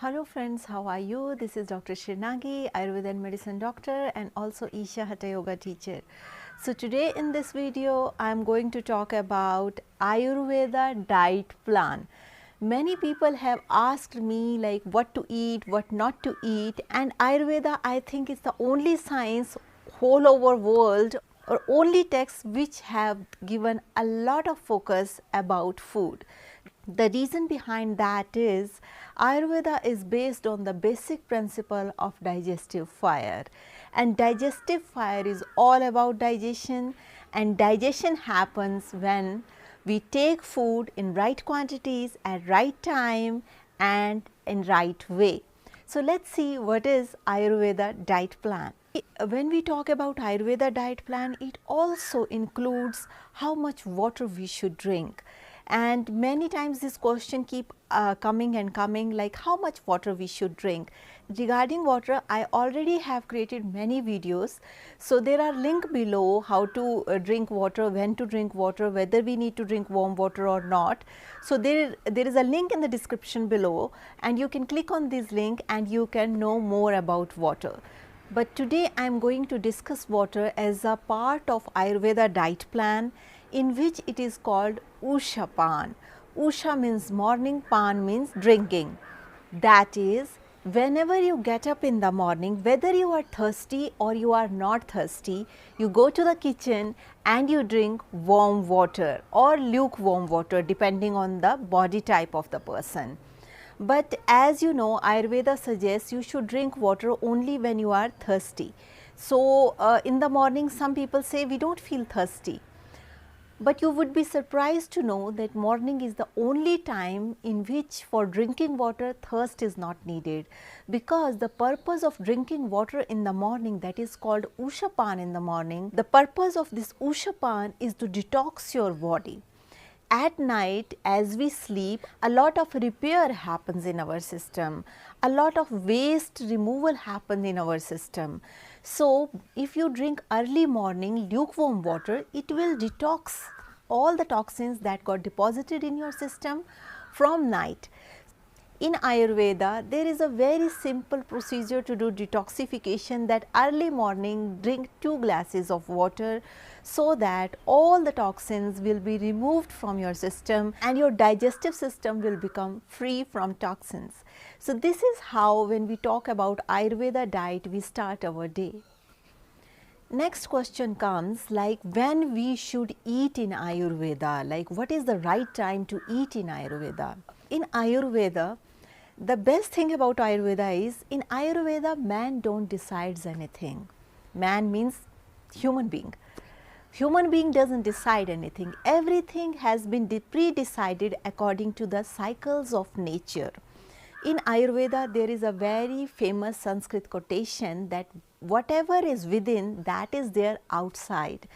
Hello friends, how are you? This is Dr. Nagi, Ayurveda and Medicine Doctor and also Isha Hatha Yoga teacher. So today in this video, I am going to talk about Ayurveda diet plan. Many people have asked me like what to eat, what not to eat, and Ayurveda I think is the only science whole over world or only texts which have given a lot of focus about food. The reason behind that is Ayurveda is based on the basic principle of digestive fire, and digestive fire is all about digestion, and digestion happens when we take food in right quantities at right time and in right way. So let's see what is Ayurveda diet plan. When we talk about Ayurveda diet plan, it also includes how much water we should drink. And many times this question keep coming and coming, like how much water we should drink. Regarding water, I already have created many videos. So there are link below how to drink water, when to drink water, whether we need to drink warm water or not. So there is a link in the description below, and you can click on this link and you can know more about water. But today I am going to discuss water as a part of Ayurveda diet plan, in which it is called Usha Pan. Usha means morning, Pan means drinking. That is, whenever you get up in the morning, whether you are thirsty or you are not thirsty, you go to the kitchen and you drink warm water or lukewarm water depending on the body type of the person. But as you know, Ayurveda suggests you should drink water only when you are thirsty. So in the morning some people say we don't feel thirsty. But you would be surprised to know that morning is the only time in which for drinking water thirst is not needed, because the purpose of drinking water in the morning, that is called Usha Pan in the morning, the purpose of this Usha Pan is to detox your body. At night as we sleep, a lot of repair happens in our system, a lot of waste removal happens in our system. So if you drink early morning lukewarm water, it will detox all the toxins that got deposited in your system from night. In Ayurveda, there is a very simple procedure to do detoxification, that early morning drink 2 glasses of water, so that all the toxins will be removed from your system and your digestive system will become free from toxins. So this is how, when we talk about Ayurveda diet, we start our day. Next question comes like when we should eat in Ayurveda, like what is the right time to eat in Ayurveda. In Ayurveda, the best thing about Ayurveda is, in Ayurveda man don't decides anything. Man means human being. Human being doesn't decide anything. Everything has been pre-decided according to the cycles of nature. In Ayurveda, there is a very famous Sanskrit quotation that whatever is within, that is there outside.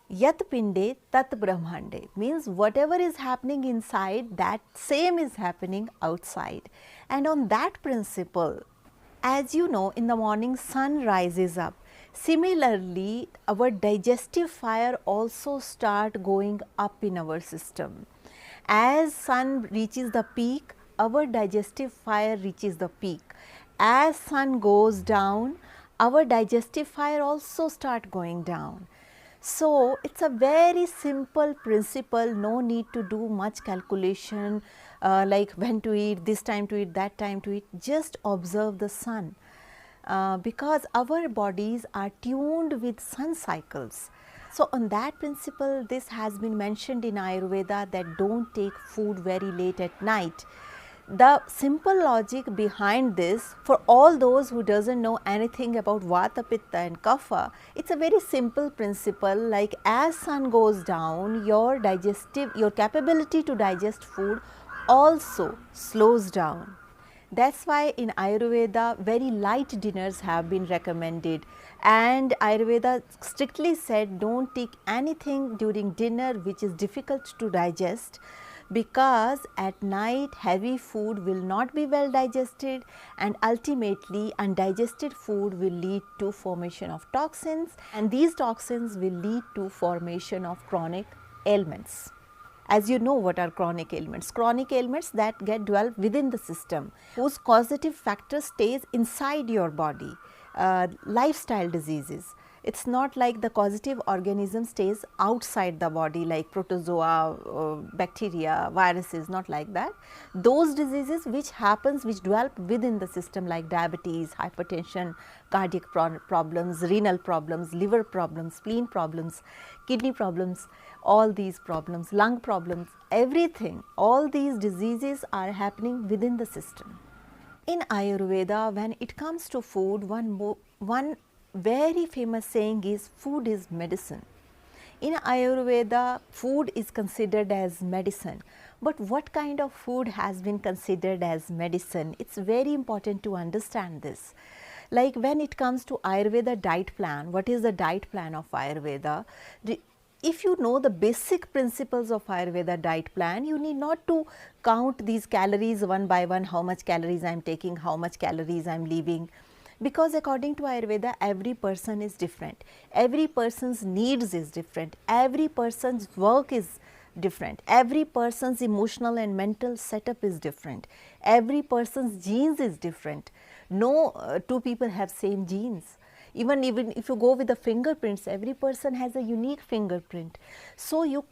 Yat pinde tat brahmande, means whatever is happening inside, that same is happening outside. And on that principle, as you know, in the morning sun rises up. Similarly, our digestive fire also start going up in our system. As sun reaches the peak, our digestive fire reaches the peak. As sun goes down, our digestive fire also start going down. So it's a very simple principle, no need to do much calculation like when to eat, this time to eat, that time to eat, just observe the sun. Because our bodies are tuned with sun cycles. So on that principle, this has been mentioned in Ayurveda that don't take food very late at night. The simple logic behind this, for all those who doesn't know anything about Vata, Pitta and Kapha, it's a very simple principle, like as sun goes down, your capability to digest food also slows down. That's why in Ayurveda very light dinners have been recommended, and Ayurveda strictly said don't take anything during dinner which is difficult to digest, because at night heavy food will not be well digested, and ultimately undigested food will lead to formation of toxins, and these toxins will lead to formation of chronic ailments. As you know, what are chronic ailments? Chronic ailments that get developed within the system, whose causative factor stays inside your body. Lifestyle diseases. It's not like the causative organism stays outside the body like protozoa, bacteria, viruses, not like that. Those diseases which develop within the system like diabetes, hypertension, cardiac problems, renal problems, liver problems, spleen problems, kidney problems, all these problems, lung problems, everything, all these diseases are happening within the system. In Ayurveda, when it comes to food, one very famous saying is food is medicine. In Ayurveda, food is considered as medicine, but what kind of food has been considered as medicine? It's very important to understand this. Like when it comes to Ayurveda diet plan, what is the diet plan of Ayurveda? If you know the basic principles of Ayurveda diet plan, you need not to count these calories one by one, how much calories I am taking, how much calories I am leaving. Because according to Ayurveda, every person is different, every person's needs is different, every person's work is different, every person's emotional and mental setup is different, every person's genes is different. No two people have same genes. Even if you go with the fingerprints, every person has a unique fingerprint. So you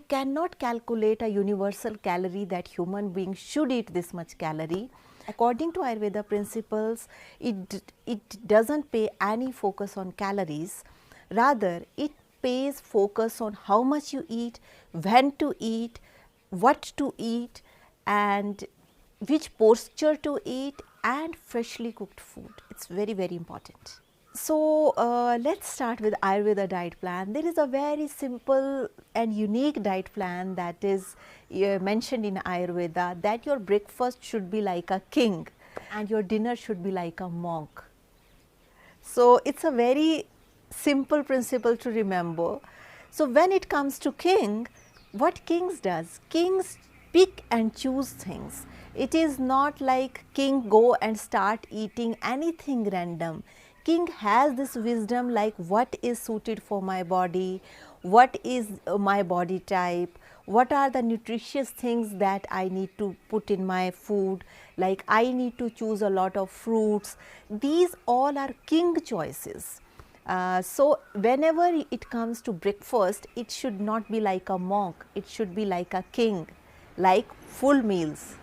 cannot calculate a universal calorie that human beings should eat this much calorie. According to Ayurveda principles, it doesn't pay any focus on calories, rather it pays focus on how much you eat, when to eat, what to eat, and which posture to eat, and freshly cooked food. It's very, very important. So, let's start with Ayurveda diet plan. There is a very simple and unique diet plan that is mentioned in Ayurveda, that your breakfast should be like a king and your dinner should be like a monk. So, it's a very simple principle to remember. So, when it comes to king, what kings does? Kings pick and choose things. It is not like king go and start eating anything random. King has this wisdom like what is suited for my body, what is my body type, what are the nutritious things that I need to put in my food, like I need to choose a lot of fruits. These all are king choices. So, whenever it comes to breakfast, it should not be like a monk, it should be like a king, like full meals.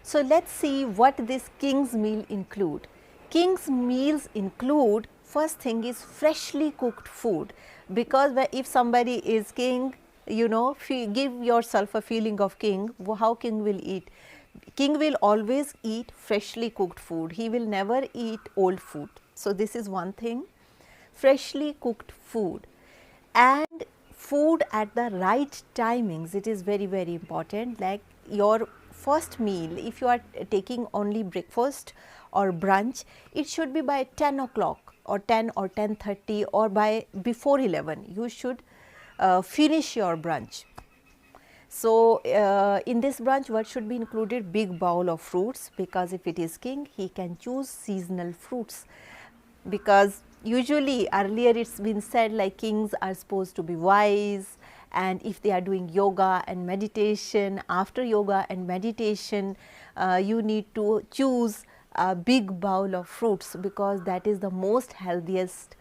So, let us see what this king's meal include. King's meals include, first thing is freshly cooked food, because if somebody is king, you know, give yourself a feeling of king, how king will eat. King will always eat freshly cooked food, he will never eat old food. So, this is one thing, freshly cooked food, and food at the right timings. It is very, very important, like your first meal, if you are taking only breakfast or brunch, it should be by 10 o'clock or 10 or 10:30 or by before 11, you should finish your brunch. So, in this brunch, what should be included? Big bowl of fruits, because if it is king, he can choose seasonal fruits, because usually earlier it's been said like kings are supposed to be wise, and if they are doing yoga and meditation, after yoga and meditation, you need to choose a big bowl of fruits, because that is the most healthiest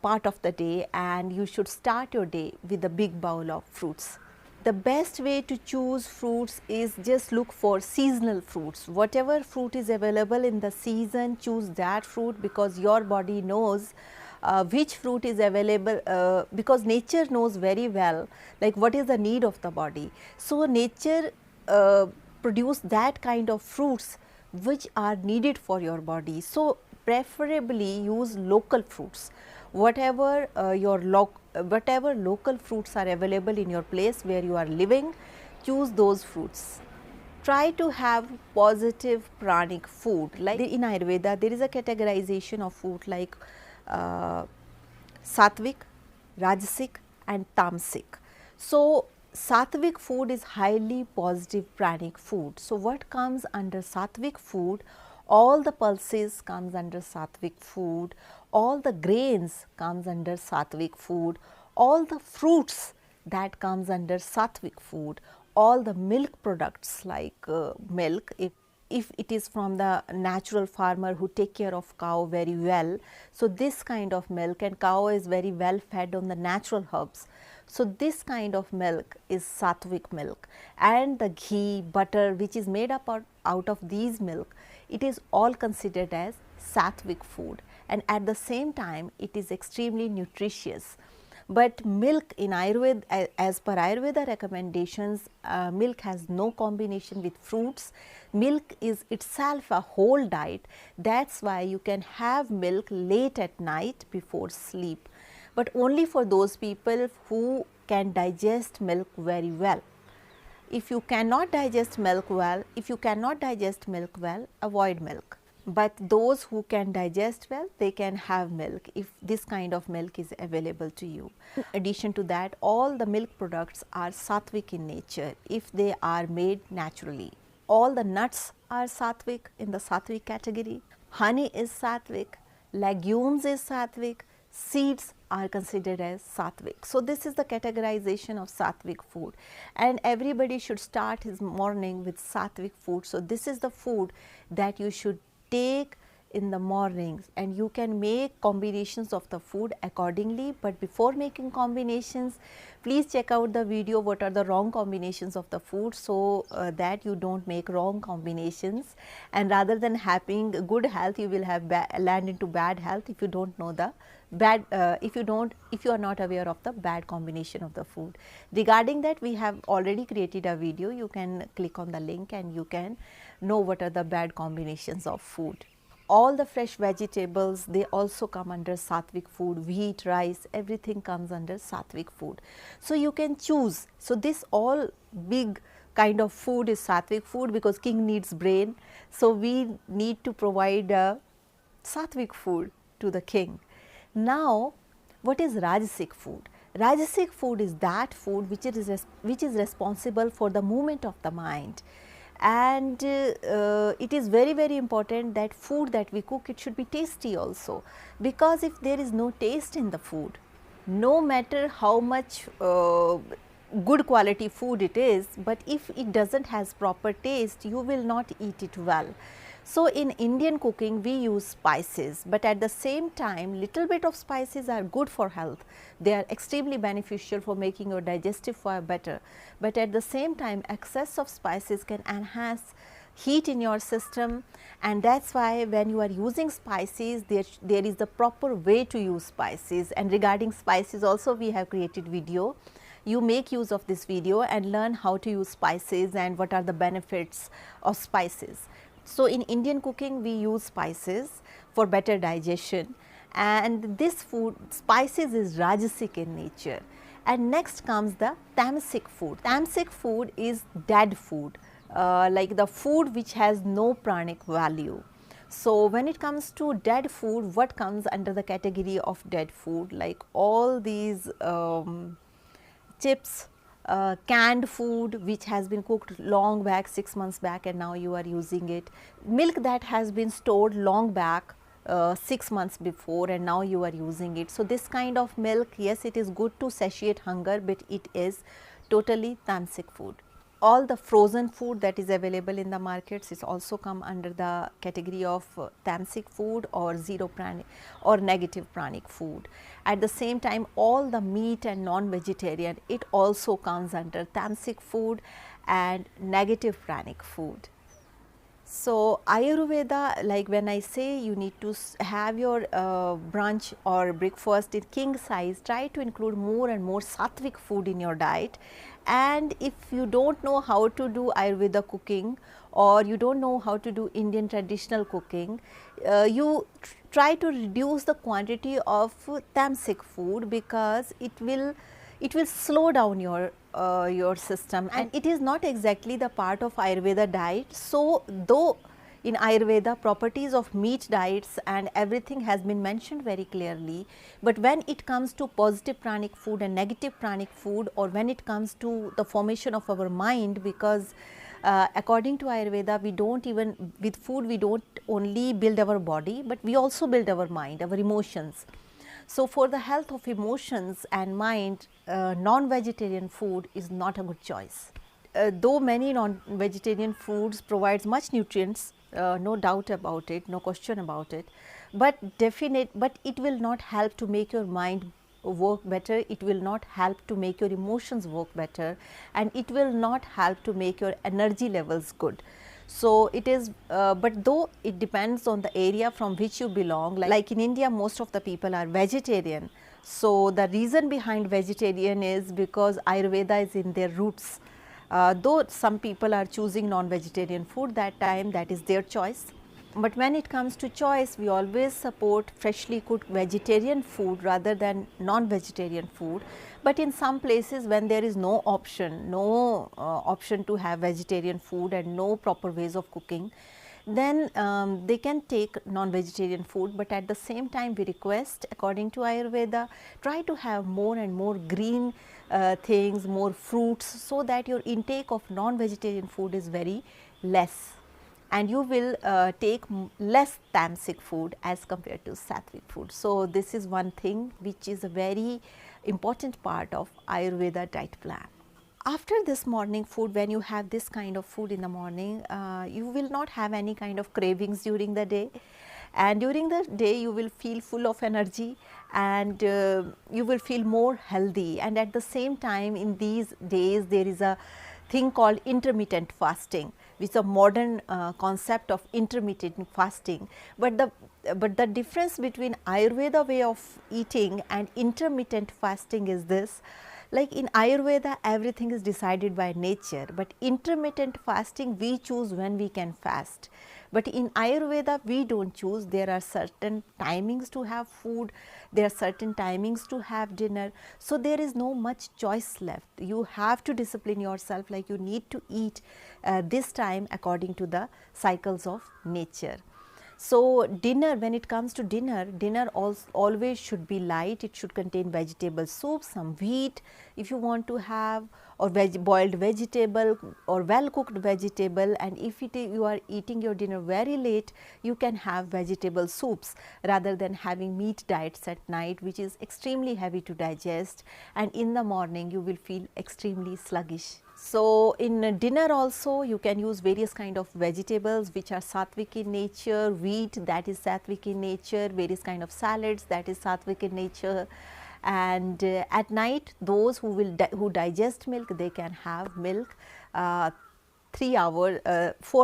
part of the day, and you should start your day with a big bowl of fruits. The best way to choose fruits is just look for seasonal fruits. Whatever fruit is available in the season, choose that fruit, because your body knows which fruit is available, because nature knows very well like what is the need of the body. So, nature produce that kind of fruits which are needed for your body. So, preferably use local fruits, whatever whatever local fruits are available in your place where you are living, choose those fruits. Try to have positive pranic food, like in Ayurveda there is a categorization of food like sattvic, rajasic and tamasic. So, sattvic food is highly positive pranic food. So, what comes under sattvic food? All the pulses comes under sattvic food, all the grains comes under sattvic food, all the fruits that comes under sattvic food. All the milk products like milk, if it is from the natural farmer who take care of cow very well, so this kind of milk, and cow is very well fed on the natural herbs. So this kind of milk is sattvic milk, and the ghee, butter which is made up out of these milk, it is all considered as sattvic food, and at the same time it is extremely nutritious. But milk in Ayurveda, as per Ayurveda recommendations, milk has no combination with fruits. Milk is itself a whole diet. That is why you can have milk late at night before sleep, but only for those people who can digest milk very well. If you cannot digest milk well, avoid milk. But those who can digest well, they can have milk if this kind of milk is available to you. In addition to that, all the milk products are sattvic in nature if they are made naturally. All the nuts are sattvic, in the sattvic category. Honey is sattvic, legumes is sattvic, seeds are considered as sattvic. So this is the categorization of sattvic food, and everybody should start his morning with sattvic food. So this is the food that you should take in the mornings, and you can make combinations of the food accordingly. But before making combinations, please check out the video what are the wrong combinations of the food, so that you don't make wrong combinations, and rather than having good health, you will have land into bad health if you don't know the bad, if you are not aware of the bad combination of the food. Regarding that, we have already created a video. You can click on the link and you can know what are the bad combinations of food. All the fresh vegetables, they also come under sattvic food. Wheat, rice, everything comes under sattvic food. So you can choose. So this all big kind of food is sattvic food, because king needs brain. So we need to provide sattvic food to the king. Now, what is Rajasic food? Rajasic food is that food which is responsible for the movement of the mind, and it is very important that food that we cook, it should be tasty also, because if there is no taste in the food, no matter how much good quality food it is, but if it does not has proper taste, you will not eat it well. So in Indian cooking, we use spices, but at the same time, little bit of spices are good for health. They are extremely beneficial for making your digestive fire better, but at the same time, excess of spices can enhance heat in your system, and that is why when you are using spices, there is the proper way to use spices. And regarding spices also, we have created video. You make use of this video and learn how to use spices and what are the benefits of spices. So in Indian cooking, we use spices for better digestion, and this food, spices, is Rajasic in nature. And next comes the Tamasic food. Tamasic food is dead food, like the food which has no pranic value. So when it comes to dead food, what comes under the category of dead food? Like all these chips, canned food which has been cooked long back, 6 months back, and now you are using it. Milk that has been stored long back, 6 months before, and now you are using it. So this kind of milk, yes, it is good to satiate hunger, but it is totally tamasic food. All the frozen food that is available in the markets is also come under the category of tamasic food or zero pranic or negative pranic food. At the same time, all the meat and non-vegetarian, it also comes under tamasic food and negative pranic food. So Ayurveda, like when I say you need to have your brunch or breakfast in king size, try to include more and more sattvic food in your diet. And if you don't know how to do Ayurveda cooking, or you don't know how to do Indian traditional cooking, you try to reduce the quantity of tamasic food, because it will slow down your system, and it is not exactly the part of Ayurveda diet. So though in Ayurveda properties of meat diets and everything has been mentioned very clearly, but when it comes to positive pranic food and negative pranic food, or when it comes to the formation of our mind, because according to Ayurveda, we don't even, with food we don't only build our body, but we also build our mind, our emotions. So, for the health of emotions and mind, non-vegetarian food is not a good choice. Though many non-vegetarian foods provides much nutrients, no doubt about it, no question about it, but it will not help to make your mind work better, it will not help to make your emotions work better, and it will not help to make your energy levels good. So, it is but though it depends on the area from which you belong, like in India most of the people are vegetarian. So, the reason behind vegetarian is because Ayurveda is in their roots. Though some people are choosing non-vegetarian food, that is their choice. But when it comes to choice, we always support freshly cooked vegetarian food rather than non-vegetarian food. But in some places when there is no option, option to have vegetarian food and no proper ways of cooking, then they can take non-vegetarian food, but at the same time we request, according to Ayurveda, try to have more and more green things, more fruits, so that your intake of non-vegetarian food is very less, and you will take less tamasic food as compared to sattvic food. So, this is one thing which is a very important part of Ayurveda diet plan. After this morning food, when you have this kind of food in the morning, you will not have any kind of cravings during the day, and during the day you will feel full of energy, and you will feel more healthy. And at the same time, in these days there is a thing called intermittent fasting, which is a modern concept of intermittent fasting. But the difference between Ayurveda way of eating and intermittent fasting is this: like in Ayurveda everything is decided by nature, but intermittent fasting we choose when we can fast. But in Ayurveda we do not choose. There are certain timings to have food, there are certain timings to have dinner. So, there is no much choice left. You have to discipline yourself, like you need to eat this time according to the cycles of nature. So, dinner, when it comes to dinner always should be light. It should contain vegetable soup, some wheat if you want to have, or boiled vegetable or well cooked vegetable. And if you are eating your dinner very late, you can have vegetable soups rather than having meat diets at night, which is extremely heavy to digest, and in the morning you will feel extremely sluggish. So, in dinner also you can use various kind of vegetables which are sattvic in nature, wheat that is sattvic in nature, various kind of salads that is sattvic in nature. And at night, those who digest milk, they can have milk 4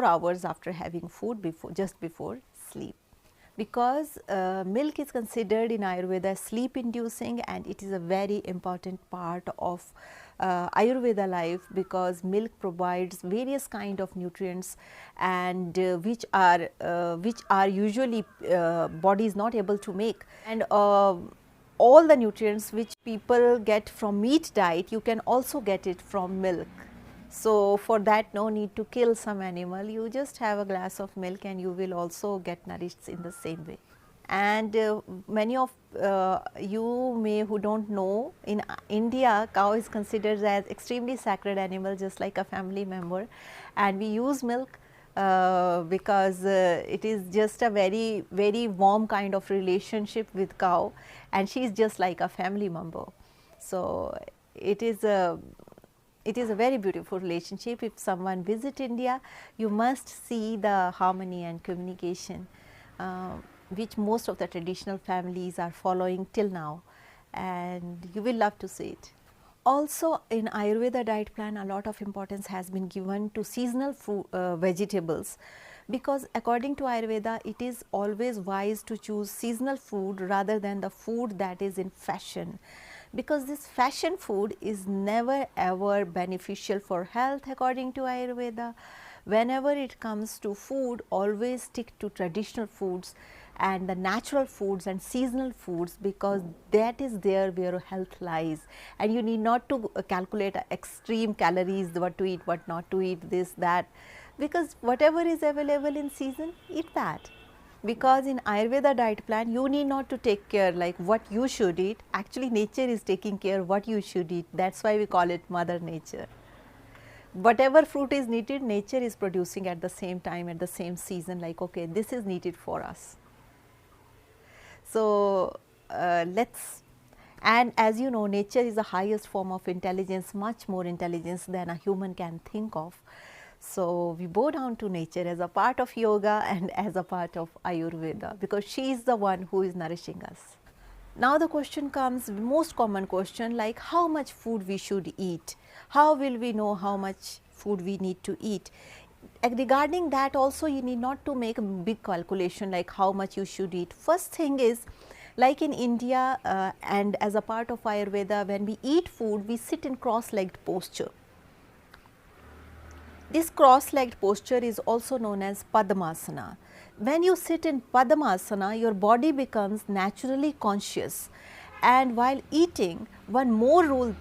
hours after having food, just before sleep. Because milk is considered in Ayurveda sleep inducing, and it is a very important part of Ayurveda life, because milk provides various kind of nutrients, and which are usually body is not able to make. And all the nutrients which people get from meat diet, you can also get it from milk. So, for that no need to kill some animal, you just have a glass of milk and you will also get nourished in the same way. And many of you who do not know, in India cow is considered as extremely sacred animal, just like a family member, and we use milk because it is just a very warm kind of relationship with cow, and she is just like a family member. So, it is a very beautiful relationship. If someone visit India, you must see the harmony and communication which most of the traditional families are following till now, and you will love to see it. Also, in Ayurveda diet plan, a lot of importance has been given to seasonal vegetables, because according to Ayurveda, it is always wise to choose seasonal food rather than the food that is in fashion, because this fashion food is never ever beneficial for health according to Ayurveda. Whenever it comes to food, always stick to traditional foods and the natural foods and seasonal foods, because that is there where health lies, and you need not to calculate extreme calories, what to eat, what not to eat, this, that, because whatever is available in season, eat that. Because in Ayurveda diet plan, you need not to take care like what you should eat, actually nature is taking care what you should eat. That is why we call it Mother Nature. Whatever fruit is needed, nature is producing at the same time, at the same season, like okay, this is needed for us. So, and as you know, nature is the highest form of intelligence, much more intelligence than a human can think of. So, we bow down to nature as a part of yoga and as a part of Ayurveda, because she is the one who is nourishing us. Now, the question comes, most common question, like how much food we should eat, how will we know how much food we need to eat. Regarding that also, you need not to make a big calculation like how much you should eat. First thing is, like in India and as a part of Ayurveda, when we eat food, we sit in cross-legged posture. This cross-legged posture is also known as Padmasana. When you sit in Padmasana, your body becomes naturally conscious, and while eating, one more rule,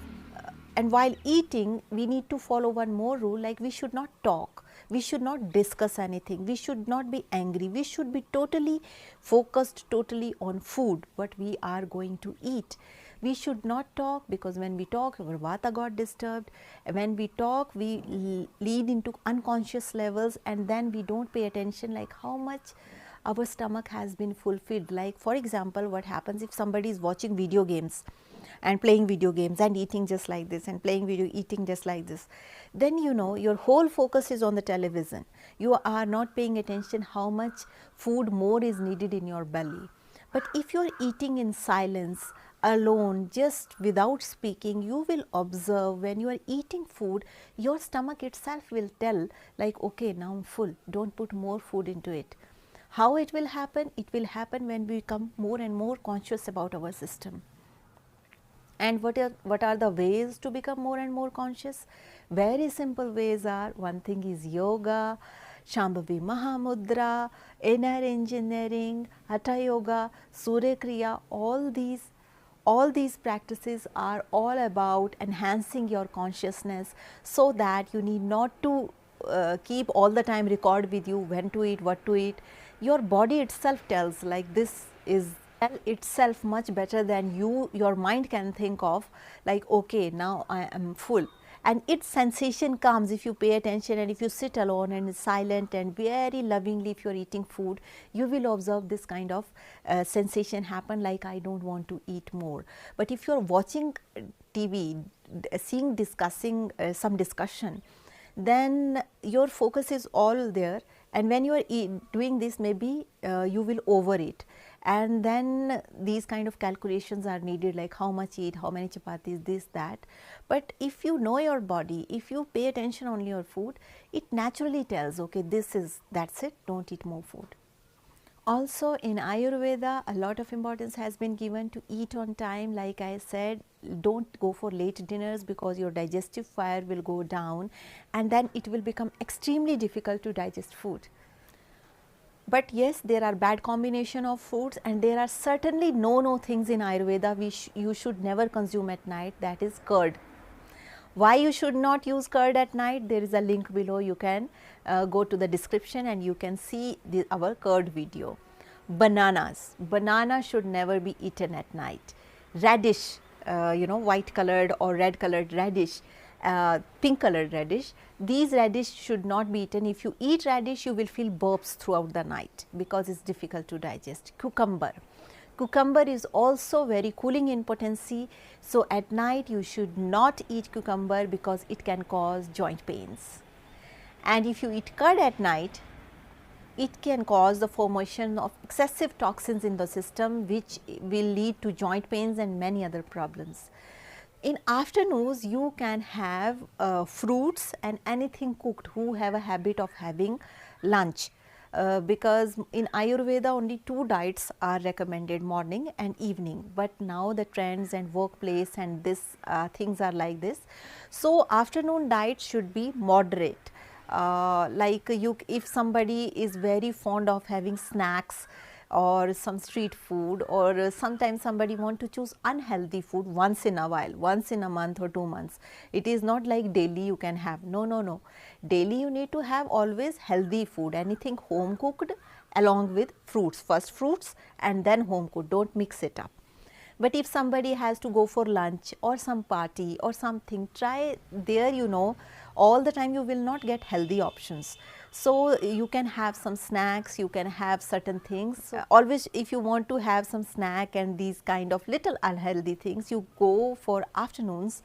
we need to follow one more rule, like we should not talk, we should not discuss anything, we should not be angry, we should be totally focused totally on food, what we are going to eat. We should not talk, because when we talk, our vata got disturbed. When we talk, we lead into unconscious levels, and then we don't pay attention like how much our stomach has been fulfilled. Like for example, what happens if somebody is watching video games and playing video games and eating just like this and playing video, eating just like this, then you know your whole focus is on the television. You are not paying attention how much food more is needed in your belly. But if you are eating in silence, alone, just without speaking, you will observe when you are eating food, your stomach itself will tell like, okay, now I am full, don't put more food into it. How it will happen? It will happen when we become more and more conscious about our system. And what are the ways to become more and more conscious? Very simple ways are, one thing is yoga, Shambhavi Mahamudra, inner engineering, Hatha Yoga, Surya Kriya, all these practices are all about enhancing your consciousness, so that you need not to keep all the time record with you when to eat, what to eat. Your body itself tells, like this is itself much better than your mind can think of, like okay, now I am full. And its sensation comes if you pay attention, and if you sit alone and silent and very lovingly, if you are eating food, you will observe this kind of sensation happen, like I don't want to eat more. But if you are watching TV, discussing some discussion, then your focus is all there, and when you are doing this, maybe you will overeat, and then these kind of calculations are needed, like how much eat, how many chapatis, this, that. But if you know your body, if you pay attention only your food, it naturally tells, okay, that's it, don't eat more food. Also in Ayurveda, a lot of importance has been given to eat on time. Like I said, don't go for late dinners, because your digestive fire will go down, and then it will become extremely difficult to digest food. But yes, there are bad combination of foods, and there are certainly no things in Ayurveda you should never consume at night, that is curd. Why you should not use curd at night? There is a link below, you can go to the description and you can see our curd video. Banana should never be eaten at night. Radish, white colored or red colored radish, pink colored radish, these radish should not be eaten. If you eat radish, you will feel burps throughout the night, because it is difficult to digest. Cucumber is also very cooling in potency, so at night you should not eat cucumber, because it can cause joint pains. And if you eat curd at night, it can cause the formation of excessive toxins in the system, which will lead to joint pains and many other problems. In afternoons, you can have fruits and anything cooked, who have a habit of having lunch. Because in Ayurveda only 2 diets are recommended, morning and evening, but now the trends and workplace and this things are like this. So, afternoon diet should be moderate. If somebody is very fond of having snacks or some street food, or sometimes somebody want to choose unhealthy food once in a while, once in a month or 2 months. It is not like daily you can have, no. Daily you need to have always healthy food, anything home cooked along with fruits, first fruits and then home cooked, don't mix it up. But if somebody has to go for lunch or some party or something, try there, all the time you will not get healthy options. So you can have some snacks, you can have certain things. So always if you want to have some snack and these kind of little unhealthy things, you go for afternoons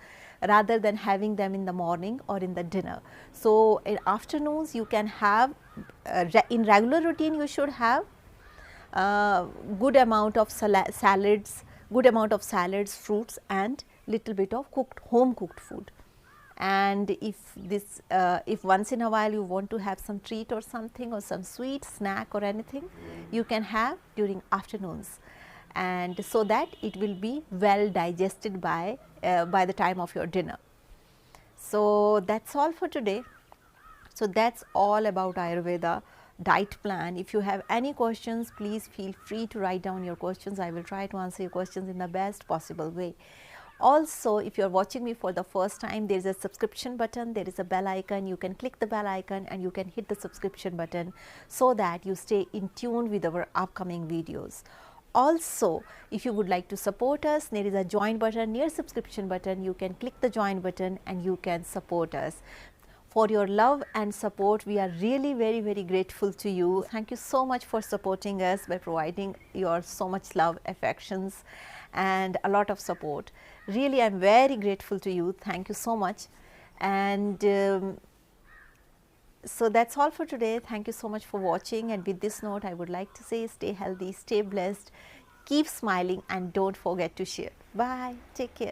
rather than having them in the morning or in the dinner. So in afternoons you can have in regular routine you should have good amount of salads, fruits and little bit of home cooked food. And if once in a while you want to have some treat or something or some sweet snack or anything, you can have during afternoons, and so that it will be well digested by the time of your dinner. So that's all for today. So that's all about Ayurveda diet plan. If you have any questions, please feel free to write down your questions. I will try to answer your questions in the best possible way. Also, if you are watching me for the first time, there is a subscription button, there is a bell icon. You can click the bell icon and you can hit the subscription button so that you stay in tune with our upcoming videos. Also, if you would like to support us, there is a join button near subscription button. You can click the join button and you can support us. For your love and support, we are really very grateful to you. Thank you so much for supporting us by providing your so much love, affections and a lot of support. Really, I am very grateful to you. Thank you so much. And so that's all for today. Thank you so much for watching, and with this note I would like to say, stay healthy, stay blessed, keep smiling and don't forget to share. Bye. Take care.